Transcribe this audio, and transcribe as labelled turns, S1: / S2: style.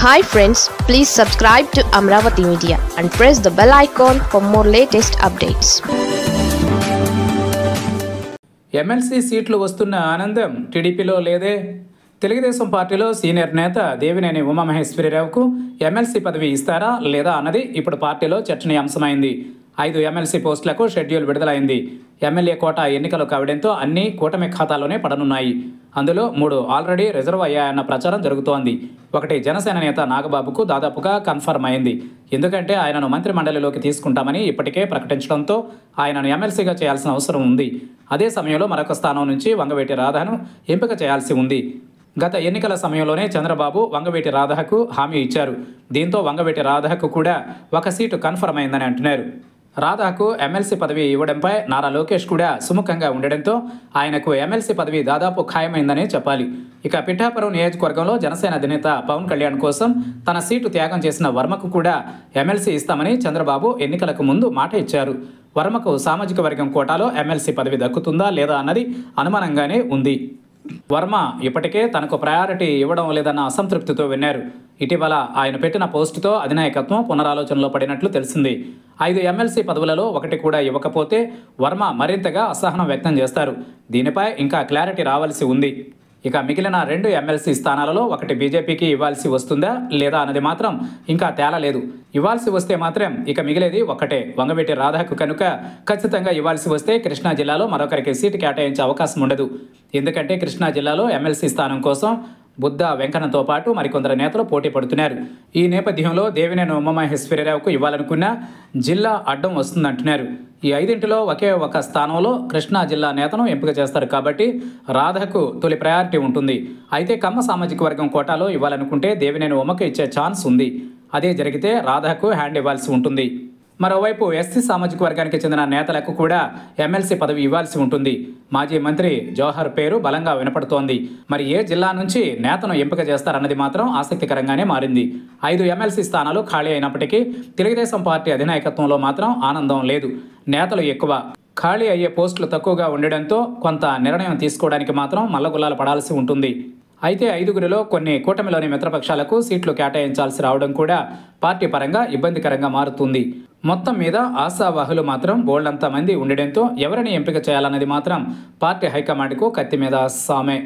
S1: Hi friends, please subscribe to Amravati Media and press the bell icon for more latest updates.
S2: MLC సీట్లు వస్తున్న ఆనందం టీడీపీలో లేదే. తెలుగుదేశం పార్టీలో సీనియర్ నేత దేవినేని ఉమామహేశ్వరరావుకు ఎమ్మెల్సీ పదవి ఇస్తారా లేదా అన్నది ఇప్పుడు పార్టీలో చర్చనీయాంశమైంది. 5 ఎమ్మెల్సీ పోస్టులకు షెడ్యూల్ విడుదలైంది. ఎమ్మెల్యే కోటా ఎన్నికలు కావడంతో అన్నీ కూటమి ఖాతాలోనే పడనున్నాయి. అందులో 3 ఆల్రెడీ రిజర్వ్ అయ్యాయన్న ప్రచారం జరుగుతోంది. ఒకటి జనసేన నేత నాగబాబుకు దాదాపుగా కన్ఫర్మ్ అయింది. ఎందుకంటే ఆయనను మంత్రి మండలిలోకి తీసుకుంటామని ఇప్పటికే ప్రకటించడంతో ఆయనను ఎమ్మెల్సీగా చేయాల్సిన అవసరం ఉంది. అదే సమయంలో మరొక స్థానం నుంచి వంగవీటి రాధను ఎంపిక చేయాల్సి ఉంది. గత ఎన్నికల సమయంలోనే చంద్రబాబు వంగవీటి రాధకు హామీ ఇచ్చారు. దీంతో వంగవీటి రాధకు కూడా ఒక సీటు కన్ఫర్మ్ అయిందని అంటున్నారు. రాధాకు ఎమ్మెల్సీ పదవి ఇవ్వడంపై నారా లోకేష్ కూడా సుముఖంగా ఉండడంతో ఆయనకు ఎమ్మెల్సీ పదవి దాదాపు ఖాయమైందనే చెప్పాలి. ఇక పిఠాపురం నియోజకవర్గంలో జనసేన అధినేత పవన్ కళ్యాణ్ కోసం తన సీటు త్యాగం చేసిన వర్మకు కూడా ఎమ్మెల్సీ ఇస్తామని చంద్రబాబు ఎన్నికలకు ముందు మాట ఇచ్చారు. వర్మకు సామాజిక వర్గం కోటాలో ఎమ్మెల్సీ పదవి దక్కుతుందా లేదా అన్నది అనుమానంగానే ఉంది. వర్మ ఇప్పటికే తనకు ప్రయారిటీ ఇవ్వడం లేదన్న అసంతృప్తితో విన్నారు. ఇటీవల ఆయన పెట్టిన పోస్టుతో అధినాయకత్వం పునరాలోచనలో పడినట్లు తెలిసింది. 5 ఎమ్మెల్సీ పదవులలో ఒకటి కూడా ఇవ్వకపోతే వర్మ మరింతగా అసహనం వ్యక్తం చేస్తారు. దీనిపై ఇంకా క్లారిటీ రావాల్సి ఉంది. ఇక మిగిలిన 2 ఎమ్మెల్సీ స్థానాలలో ఒకటి బీజేపీకి ఇవ్వాల్సి వస్తుందా లేదా అన్నది మాత్రం ఇంకా తేలలేదు. ఇవ్వాల్సి వస్తే మాత్రం ఇక మిగిలేది ఒక్కటే, వంగవీటి రాధకు. కనుక ఖచ్చితంగా ఇవ్వాల్సి వస్తే కృష్ణా జిల్లాలో మరొకరికి సీటు కేటాయించే అవకాశం ఉండదు. ఎందుకంటే కృష్ణా జిల్లాలో ఎమ్మెల్సీ స్థానం కోసం బుద్ధ వెంకన్నతో పాటు మరికొందరు నేతలు పోటీ పడుతున్నారు. ఈ నేపథ్యంలో దేవినేని ఉమామహేశ్వరరావుకు ఇవ్వాలనుకున్న జిల్లా అడ్డం వస్తుందంటున్నారు. ఈ 5 ఒకే ఒక స్థానంలో కృష్ణా జిల్లా నేతను ఎంపిక చేస్తారు కాబట్టి రాధకు తొలి ప్రయారిటీ ఉంటుంది. అయితే కమ్మ సామాజిక వర్గం కోటాలో ఇవ్వాలనుకుంటే దేవినేని ఉమకు ఇచ్చే ఛాన్స్ ఉంది. అదే జరిగితే రాధకు హ్యాండ్ ఇవ్వాల్సి ఉంటుంది. మరోవైపు ఎస్సీ సామాజిక వర్గానికి చెందిన నేతలకు కూడా ఎమ్మెల్సీ పదవి ఇవ్వాల్సి ఉంటుంది. మాజీ మంత్రి జవహర్ పేరు బలంగా వినపడుతోంది. మరి ఏ జిల్లా నుంచి నేతను ఎంపిక చేస్తారన్నది మాత్రం ఆసక్తికరంగానే మారింది. 5 ఎమ్మెల్సీ స్థానాలు ఖాళీ అయినప్పటికీ తెలుగుదేశం పార్టీ అధినాయకత్వంలో మాత్రం ఆనందం లేదు. నేతలు ఎక్కువ, ఖాళీ అయ్యే పోస్టులు తక్కువగా ఉండడంతో కొంత నిర్ణయం తీసుకోవడానికి మాత్రం మల్లగుల్లాలు పడాల్సి ఉంటుంది. అయితే 5గురిలో కొన్ని కూటమిలోని మిత్రపక్షాలకు సీట్లు కేటాయించాల్సి రావడం కూడా పార్టీ పరంగా ఇబ్బందికరంగా మారుతుంది. మొత్తం మీద ఆశావాహులు మాత్రం బోల్డంత మంది ఉండడంతో ఎవరిని ఎంపిక చేయాలన్నది మాత్రం పార్టీ హైకమాండ్కు కత్తి మీద సామే.